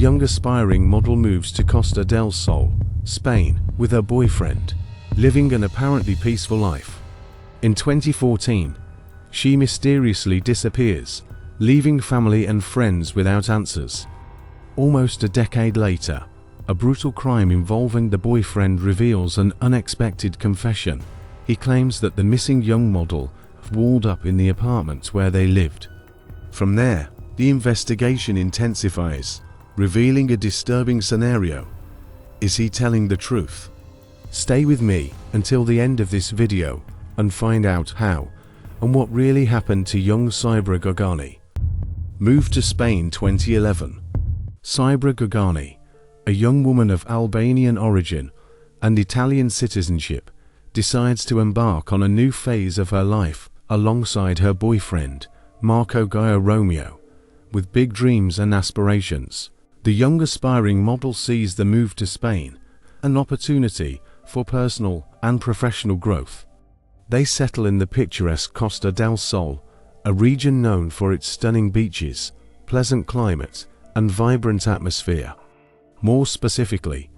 young aspiring model moves to Costa del Sol, Spain, with her boyfriend, living an apparently peaceful life. In 2014, she mysteriously disappears, leaving family and friends without answers. Almost a decade later, a brutal crime involving the boyfriend reveals an unexpected confession. He claims that the missing young model walled up in the apartment where they lived. From there, the investigation intensifies, revealing a disturbing scenario. Is he telling the truth? Stay with me until the end of this video and find out how and what really happened to young Sibora Gagani. Moved to Spain 2011. Sibora Gagani, a young woman of Albanian origin and Italian citizenship, decides to embark on a new phase of her life alongside her boyfriend, Marco Romeo. With big dreams and aspirations, the young aspiring model sees the move to Spain an opportunity for personal and professional growth. They settle in the picturesque Costa del Sol, a region known for its stunning beaches, pleasant climate, and vibrant atmosphere. More specifically,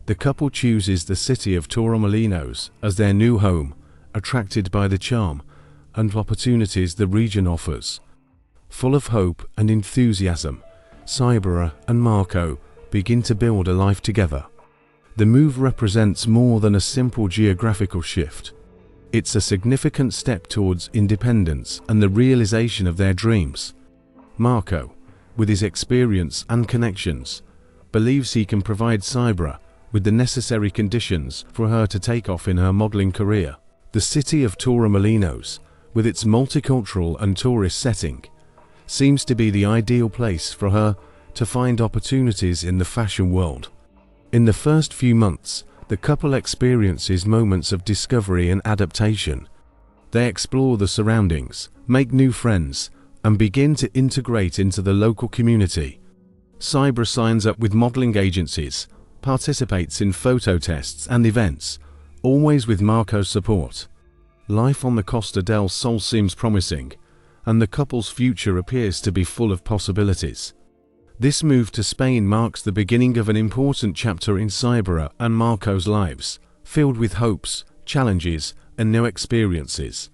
the couple chooses the city of Torremolinos as their new home, attracted by the charm and opportunities the region offers. Full of hope and enthusiasm, Sibora and Marco begin to build a life together. The move represents more than a simple geographical shift. It's a significant step towards independence and the realization of their dreams. Marco, with his experience and connections, believes he can provide Sibora with the necessary conditions for her to take off in her modeling career. The city of Torremolinos, with its multicultural and tourist setting, seems to be the ideal place for her to find opportunities in the fashion world. In the first few months, the couple experiences moments of discovery and adaptation. They explore the surroundings, make new friends, and begin to integrate into the local community. Sibora signs up with modeling agencies, participates in photo tests and events, always with Marco's support. Life on the Costa del Sol seems promising, and the couple's future appears to be full of possibilities. This move to Spain marks the beginning of an important chapter in Sibora and Marco's lives, filled with hopes, challenges, and new experiences.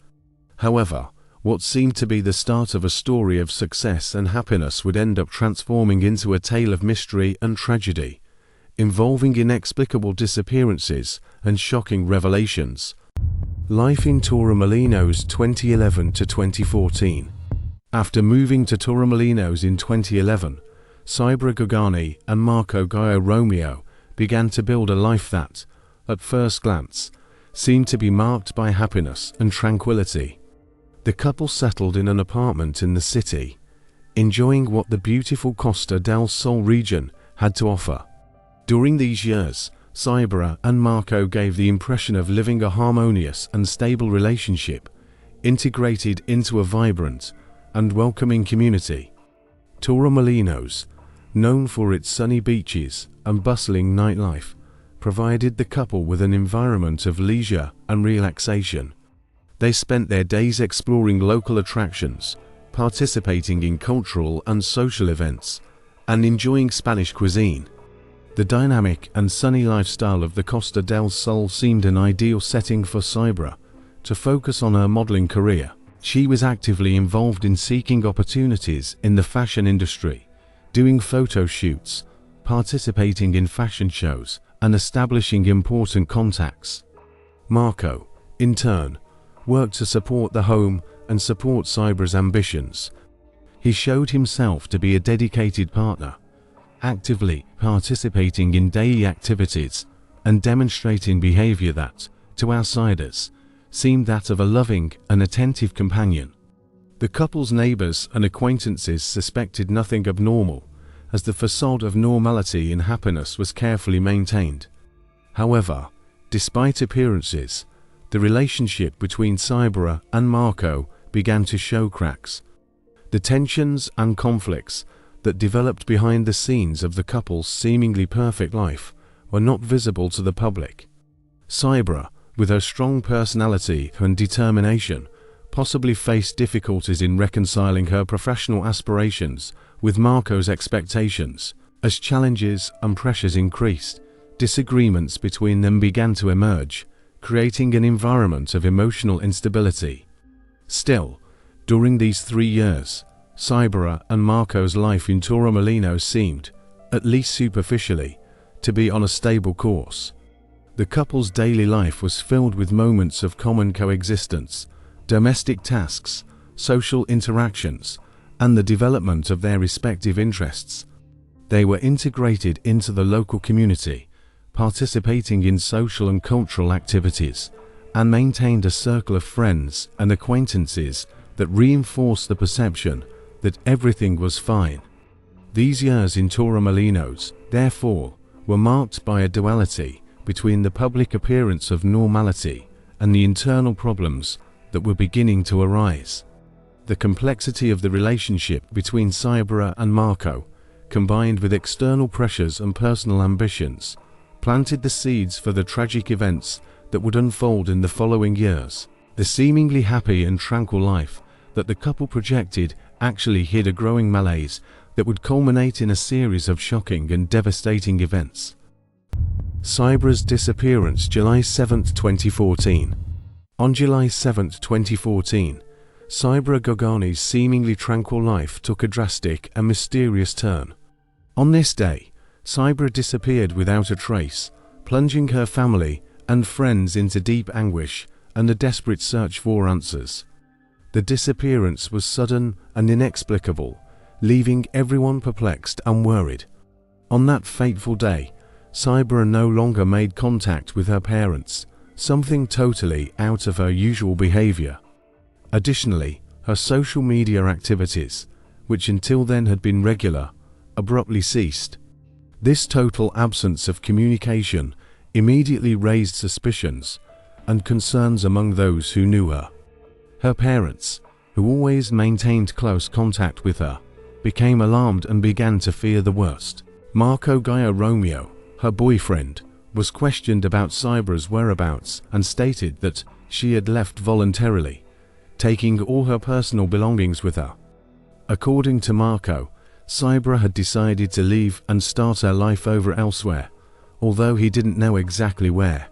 However, what seemed to be the start of a story of success and happiness would end up transforming into a tale of mystery and tragedy, involving inexplicable disappearances and shocking revelations. Life in Torremolinos 2011 to 2014. After moving to Torremolinos in 2011, Sibora Gagani and Marco Romeo began to build a life that, at first glance, seemed to be marked by happiness and tranquility. The couple settled in an apartment in the city, enjoying what the beautiful Costa del Sol region had to offer. During these years, Sibora and Marco gave the impression of living a harmonious and stable relationship, integrated into a vibrant and welcoming community. Torremolinos, known for its sunny beaches and bustling nightlife, provided the couple with an environment of leisure and relaxation. They spent their days exploring local attractions, participating in cultural and social events, and enjoying Spanish cuisine. The dynamic and sunny lifestyle of the Costa del Sol seemed an ideal setting for Sibora to focus on her modeling career. She was actively involved in seeking opportunities in the fashion industry, doing photo shoots, participating in fashion shows, and establishing important contacts. Marco, in turn, worked to support the home and support Sibora's ambitions. He showed himself to be a dedicated partner, actively participating in daily activities and demonstrating behavior that, to outsiders, seemed that of a loving and attentive companion. The couple's neighbors and acquaintances suspected nothing abnormal, as the facade of normality and happiness was carefully maintained. However, despite appearances, the relationship between Sibora and Marco began to show cracks. The tensions and conflicts that developed behind the scenes of the couple's seemingly perfect life were not visible to the public. Sibora, with her strong personality and determination, possibly faced difficulties in reconciling her professional aspirations with Marco's expectations. As challenges and pressures increased, disagreements between them began to emerge, creating an environment of emotional instability. Still, during these 3 years, Sibora and Marco's life in Torremolinos seemed, at least superficially, to be on a stable course. The couple's daily life was filled with moments of common coexistence, domestic tasks, social interactions, and the development of their respective interests. They were integrated into the local community, participating in social and cultural activities, and maintained a circle of friends and acquaintances that reinforced the perception that everything was fine. These years in Torremolinos, therefore, were marked by a duality between the public appearance of normality and the internal problems that were beginning to arise. The complexity of the relationship between Sibora and Marco, combined with external pressures and personal ambitions, planted the seeds for the tragic events that would unfold in the following years. The seemingly happy and tranquil life that the couple projected actually hid a growing malaise that would culminate in a series of shocking and devastating events. Sibora's disappearance, July 7, 2014. On July 7, 2014, Sibora Gagani's seemingly tranquil life took a drastic and mysterious turn. On this day, Sibora disappeared without a trace, plunging her family and friends into deep anguish and a desperate search for answers. The disappearance was sudden and inexplicable, leaving everyone perplexed and worried. On that fateful day, Sibora no longer made contact with her parents, something totally out of her usual behavior. Additionally, her social media activities, which until then had been regular, abruptly ceased. This total absence of communication immediately raised suspicions and concerns among those who knew her. Her parents, who always maintained close contact with her, became alarmed and began to fear the worst. Marco Gaia Romeo, her boyfriend, was questioned about Sibora's whereabouts and stated that she had left voluntarily, taking all her personal belongings with her. According to Marco, Sibora had decided to leave and start her life over elsewhere, although he didn't know exactly where.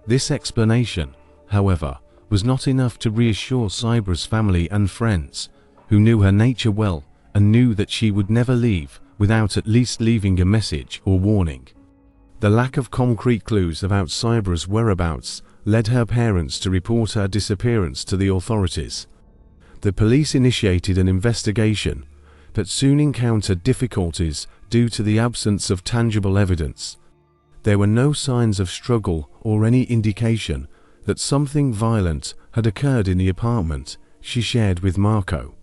This explanation, however, was not enough to reassure Sibora's family and friends, who knew her nature well and knew that she would never leave without at least leaving a message or warning. The lack of concrete clues about Sibora's whereabouts led her parents to report her disappearance to the authorities. The police initiated an investigation, but soon encountered difficulties due to the absence of tangible evidence. There were no signs of struggle or any indication that something violent had occurred in the apartment she shared with Marco.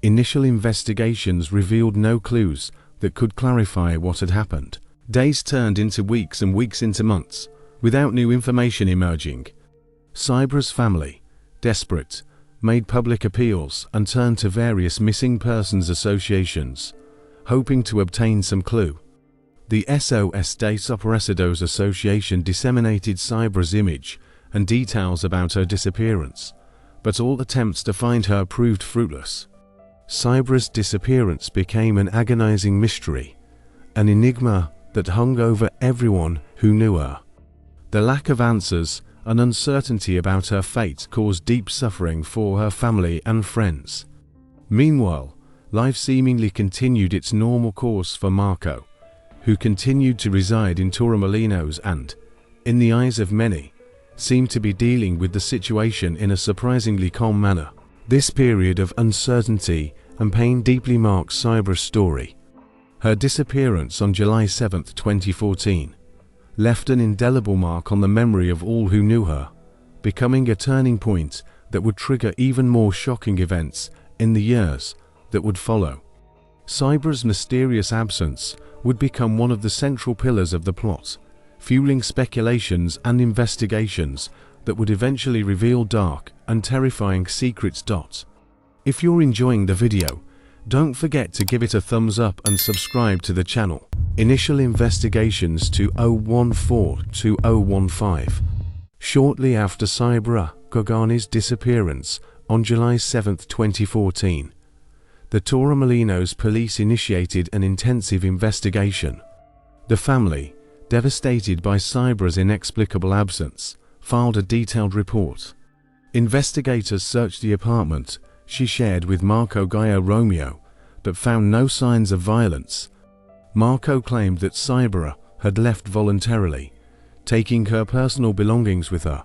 Initial investigations revealed no clues that could clarify what had happened. Days turned into weeks and weeks into months, without new information emerging. Sibora's family, desperate, made public appeals and turned to various missing persons associations, hoping to obtain some clue. The SOS Desaparecidos Association disseminated Sibora's image and details about her disappearance, but all attempts to find her proved fruitless. Sibora's disappearance became an agonizing mystery, an enigma that hung over everyone who knew her. The lack of answers and uncertainty about her fate caused deep suffering for her family and friends. Meanwhile, life seemingly continued its normal course for Marco, who continued to reside in Torremolinos and, in the eyes of many, seemed to be dealing with the situation in a surprisingly calm manner. This period of uncertainty and pain deeply marks Sibora's story. Her disappearance on July 7, 2014, left an indelible mark on the memory of all who knew her, becoming a turning point that would trigger even more shocking events in the years that would follow. Sibora's mysterious absence would become one of the central pillars of the plot, fueling speculations and investigations that would eventually reveal dark and terrifying secrets. If you're enjoying the video, don't forget to give it a thumbs up and subscribe to the channel. Initial investigations to 014-2015. Shortly after Sibora Gagani's disappearance on July 7, 2014, the Torremolinos police initiated an intensive investigation. The family, devastated by Sibora's inexplicable absence, filed a detailed report. Investigators searched the apartment she shared with Marco Gaio Romeo, but found no signs of violence. Marco claimed that Sibora had left voluntarily, taking her personal belongings with her.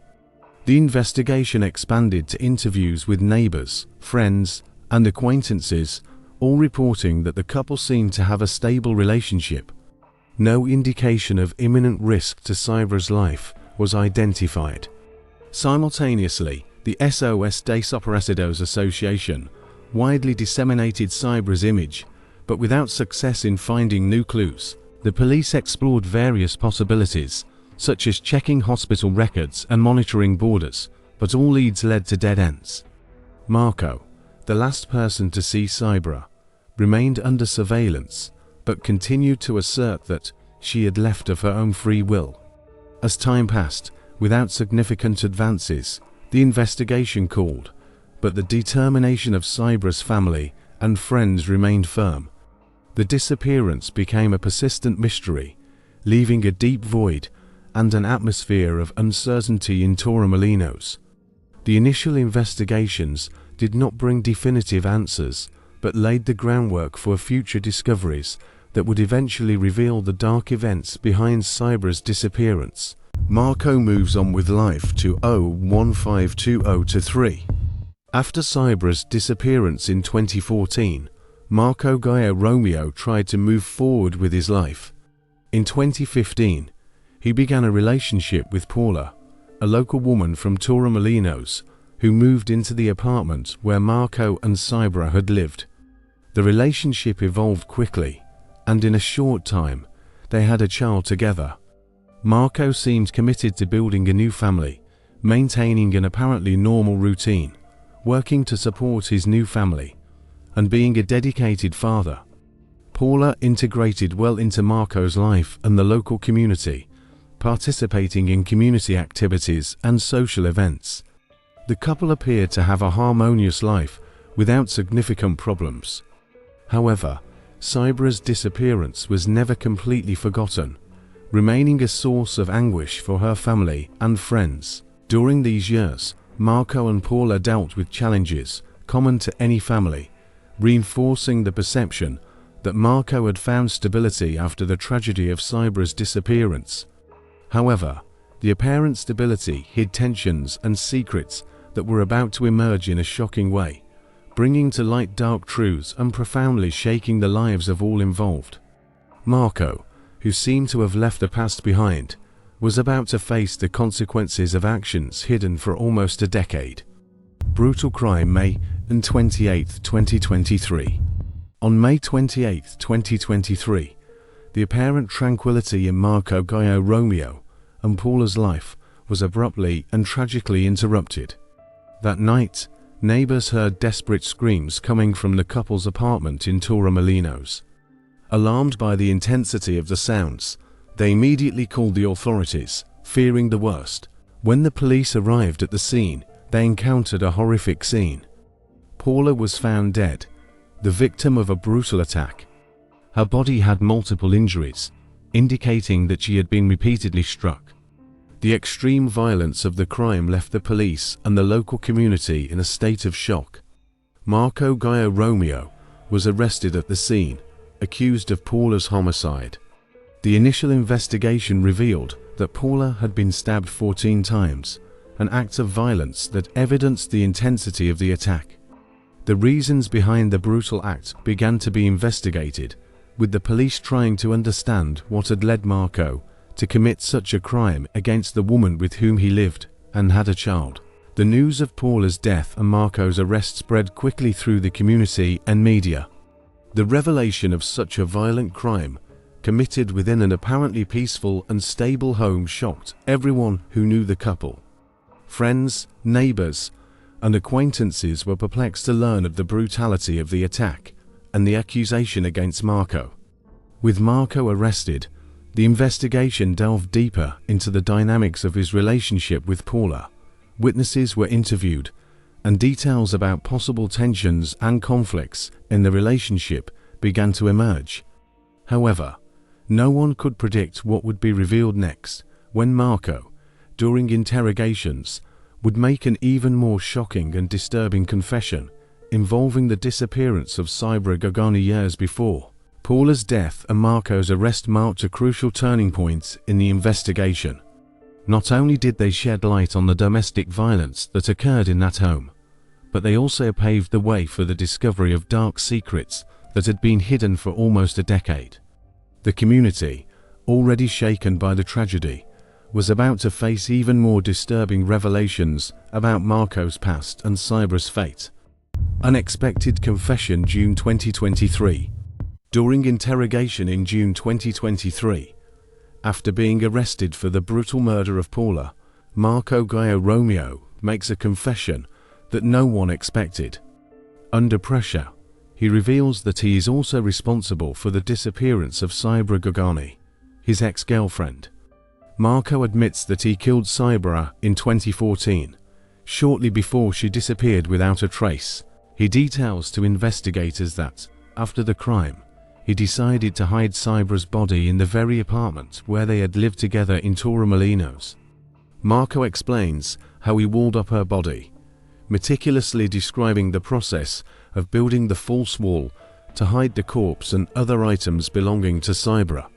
The investigation expanded to interviews with neighbors, friends, and acquaintances, all reporting that the couple seemed to have a stable relationship. No indication of imminent risk to Sibora's life was identified. Simultaneously, the SOS Desaparecidos Association widely disseminated Sibora's image, but without success in finding new clues. The police explored various possibilities, such as checking hospital records and monitoring borders, but all leads led to dead ends. Marco, the last person to see Sibora, remained under surveillance, but continued to assert that she had left of her own free will. As time passed, without significant advances, the investigation cooled, but the determination of Sibora's family and friends remained firm. The disappearance became a persistent mystery, leaving a deep void and an atmosphere of uncertainty in Torremolinos. The initial investigations did not bring definitive answers, but laid the groundwork for future discoveries that would eventually reveal the dark events behind Sibora's disappearance. Marco moves on with life to 01520-3. After Sibora's disappearance in 2014, Marco Gaio Romeo tried to move forward with his life. In 2015, he began a relationship with Paula, a local woman from Torremolinos, who moved into the apartment where Marco and Sibora had lived. The relationship evolved quickly, and in a short time, they had a child together. Marco seemed committed to building a new family, maintaining an apparently normal routine, working to support his new family, and being a dedicated father. Paula integrated well into Marco's life and the local community, participating in community activities and social events. The couple appeared to have a harmonious life without significant problems. However, Sibora's disappearance was never completely forgotten, remaining a source of anguish for her family and friends. During these years, Marco and Paula dealt with challenges common to any family, reinforcing the perception that Marco had found stability after the tragedy of Sibora's disappearance. However, the apparent stability hid tensions and secrets that were about to emerge in a shocking way, bringing to light dark truths and profoundly shaking the lives of all involved. Marco, who seemed to have left the past behind, was about to face the consequences of actions hidden for almost a decade. Brutal crime, May 28, 2023. On May 28, 2023, the apparent tranquility in Marco Gaio Romeo and Paula's life was abruptly and tragically interrupted. That night, neighbors heard desperate screams coming from the couple's apartment in Torremolinos. Alarmed by the intensity of the sounds, they immediately called the authorities, fearing the worst. When the police arrived at the scene, they encountered a horrific scene. Paula was found dead, the victim of a brutal attack. Her body had multiple injuries, indicating that she had been repeatedly struck. The extreme violence of the crime left the police and the local community in a state of shock. Marco Gaio Romeo was arrested at the scene, accused of Paula's homicide. The initial investigation revealed that Paula had been stabbed 14 times, an act of violence that evidenced the intensity of the attack. The reasons behind the brutal act began to be investigated, with the police trying to understand what had led Marco to commit such a crime against the woman with whom he lived and had a child. The news of Paula's death and Marco's arrest spread quickly through the community and media. The revelation of such a violent crime, committed within an apparently peaceful and stable home, shocked everyone who knew the couple. Friends, neighbors, and acquaintances were perplexed to learn of the brutality of the attack and the accusation against Marco. With Marco arrested, the investigation delved deeper into the dynamics of his relationship with Paula. Witnesses were interviewed, and details about possible tensions and conflicts in the relationship began to emerge. However, no one could predict what would be revealed next when Marco, during interrogations, would make an even more shocking and disturbing confession involving the disappearance of Sibora Gagani years before. Paula's death and Marco's arrest marked a crucial turning point in the investigation. Not only did they shed light on the domestic violence that occurred in that home, but they also paved the way for the discovery of dark secrets that had been hidden for almost a decade. The community, already shaken by the tragedy, was about to face even more disturbing revelations about Marco's past and Sibora's fate. Unexpected confession, June 2023. During interrogation in June 2023, after being arrested for the brutal murder of Paula, Marco Romeo makes a confession that no one expected. Under pressure, he reveals that he is also responsible for the disappearance of Sibora Gagani, his ex-girlfriend. Marco admits that he killed Sibora in 2014, shortly before she disappeared without a trace. He details to investigators that, after the crime, he decided to hide Sibora's body in the very apartment where they had lived together in Torremolinos. Marco explains how he walled up her body, meticulously describing the process of building the false wall to hide the corpse and other items belonging to Sibora.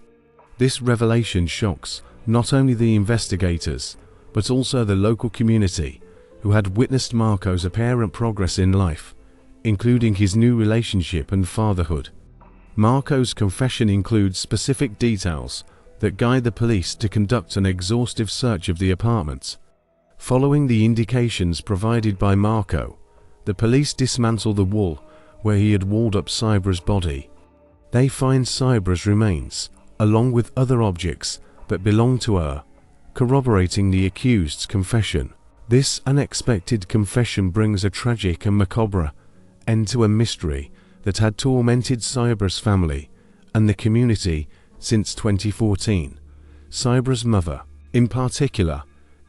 This revelation shocks not only the investigators, but also the local community, who had witnessed Marco's apparent progress in life, including his new relationship and fatherhood. Marco's confession includes specific details that guide the police to conduct an exhaustive search of the apartment. Following the indications provided by Marco, the police dismantle the wall where he had walled up Sibora's body. They find Sibora's remains, along with other objects that belong to her, corroborating the accused's confession. This unexpected confession brings a tragic and macabre end to a mystery that had tormented Sibora's family and the community since 2014. Sibora's mother, in particular,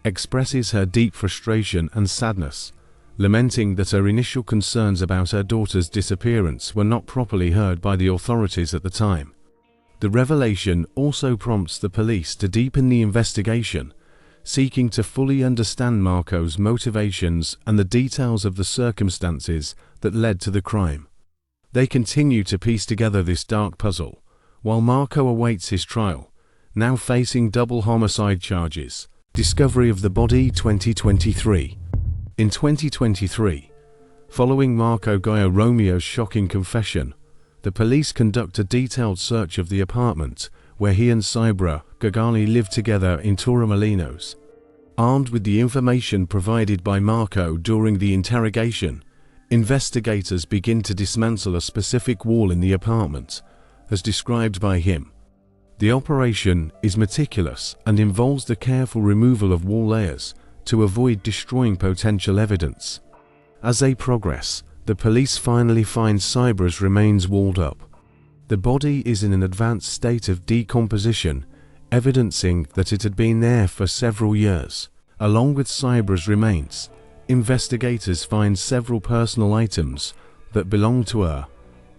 expresses her deep frustration and sadness, lamenting that her initial concerns about her daughter's disappearance were not properly heard by the authorities at the time. The revelation also prompts the police to deepen the investigation, seeking to fully understand Marco's motivations and the details of the circumstances that led to the crime. They continue to piece together this dark puzzle, while Marco awaits his trial, now facing double homicide charges. Discovery of the body 2023. In 2023, following Marco Romeo's shocking confession, the police conduct a detailed search of the apartment where he and Sibora Gagani lived together in Torremolinos. Armed with the information provided by Marco during the interrogation, investigators begin to dismantle a specific wall in the apartment, as described by him. The operation is meticulous and involves the careful removal of wall layers to avoid destroying potential evidence. As they progress, the police finally find Sibora's remains walled up. The body is in an advanced state of decomposition, evidencing that it had been there for several years. Along with Sibora's remains, investigators find several personal items that belong to her,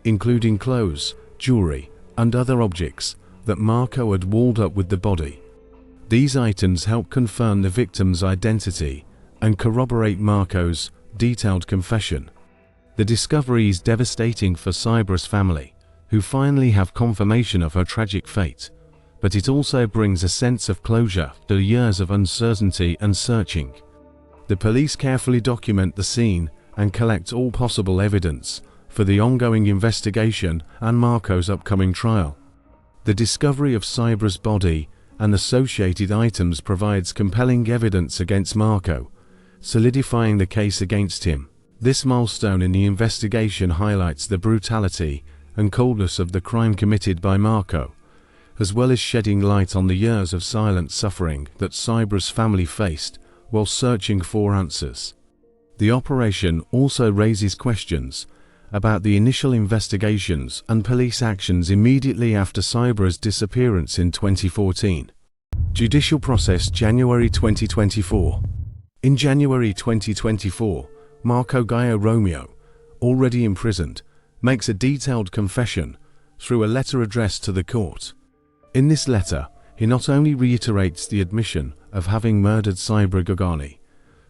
including clothes, jewelry, and other objects that Marco had walled up with the body. These items help confirm the victim's identity and corroborate Marco's detailed confession. The discovery is devastating for Sibora's family, who finally have confirmation of her tragic fate, but it also brings a sense of closure to years of uncertainty and searching. The police carefully document the scene and collect all possible evidence for the ongoing investigation and Marco's upcoming trial. The discovery of Sibora's body and associated items provides compelling evidence against Marco, solidifying the case against him. This milestone in the investigation highlights the brutality and coldness of the crime committed by Marco, as well as shedding light on the years of silent suffering that Sibora's family faced while searching for answers. The operation also raises questions about the initial investigations and police actions immediately after Sibora's disappearance in 2014. Judicial process, January 2024. In January 2024, Marco Gaio Romeo, already imprisoned, makes a detailed confession through a letter addressed to the court. In this letter, he not only reiterates the admission of having murdered Sibora Gagani,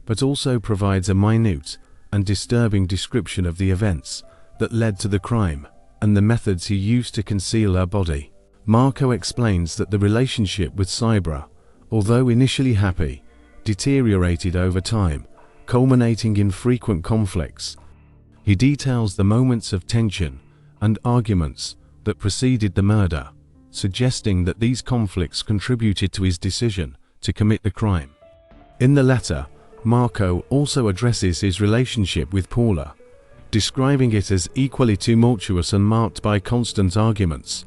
but also provides a minute and disturbing description of the events that led to the crime and the methods he used to conceal her body. Marco explains that the relationship with Sibora, although initially happy, deteriorated over time, culminating in frequent conflicts. He details the moments of tension and arguments that preceded the murder, suggesting that these conflicts contributed to his decision to commit the crime. In the letter, Marco also addresses his relationship with Paula, describing it as equally tumultuous and marked by constant arguments.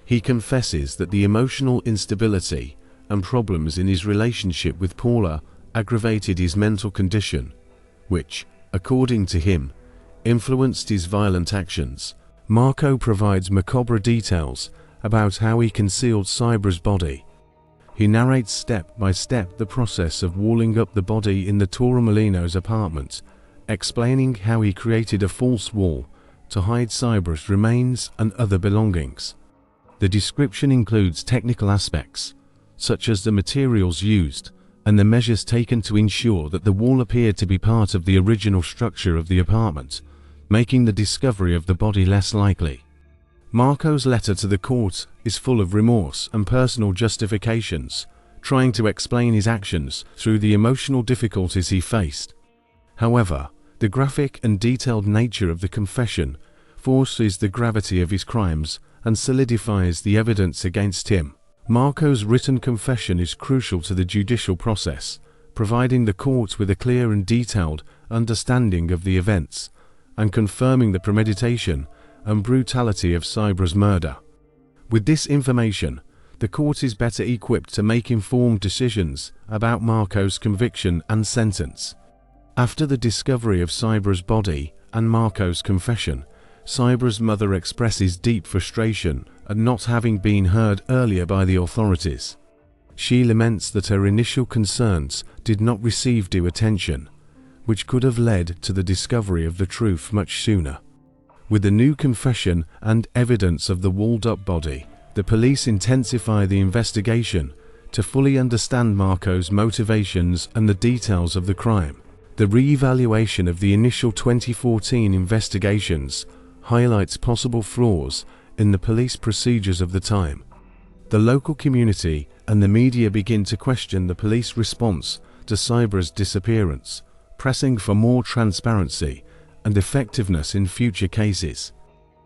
He confesses that the emotional instability and problems in his relationship with Paula aggravated his mental condition, which, according to him, influenced his violent actions. Marco provides macabre details about how he concealed Sibora's body. He narrates step by step the process of walling up the body in the Torremolino's apartment, explaining how he created a false wall to hide Sibora's remains and other belongings. The description includes technical aspects, such as the materials used and the measures taken to ensure that the wall appeared to be part of the original structure of the apartment, making the discovery of the body less likely. Marco's letter to the court is full of remorse and personal justifications, trying to explain his actions through the emotional difficulties he faced. However, the graphic and detailed nature of the confession forces the gravity of his crimes and solidifies the evidence against him. Marco's written confession is crucial to the judicial process, providing the court with a clear and detailed understanding of the events, and confirming the premeditation and brutality of Sibora's murder. With this information, the court is better equipped to make informed decisions about Marco's conviction and sentence. After the discovery of Sibora's body and Marco's confession, Sibora's mother expresses deep frustration at not having been heard earlier by the authorities. She laments that her initial concerns did not receive due attention, which could have led to the discovery of the truth much sooner. With the new confession and evidence of the walled-up body, the police intensify the investigation to fully understand Marco's motivations and the details of the crime. The re-evaluation of the initial 2014 investigations highlights possible flaws in the police procedures of the time. The local community and the media begin to question the police response to Sibora's disappearance, pressing for more transparency and effectiveness in future cases.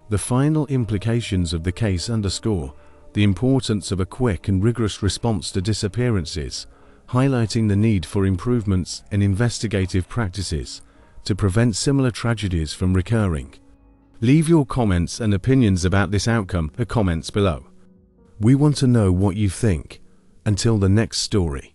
The final implications of the case underscore the importance of a quick and rigorous response to disappearances, highlighting the need for improvements in investigative practices to prevent similar tragedies from recurring. Leave your comments and opinions about this outcome in the comments below. We want to know what you think. Until the next story.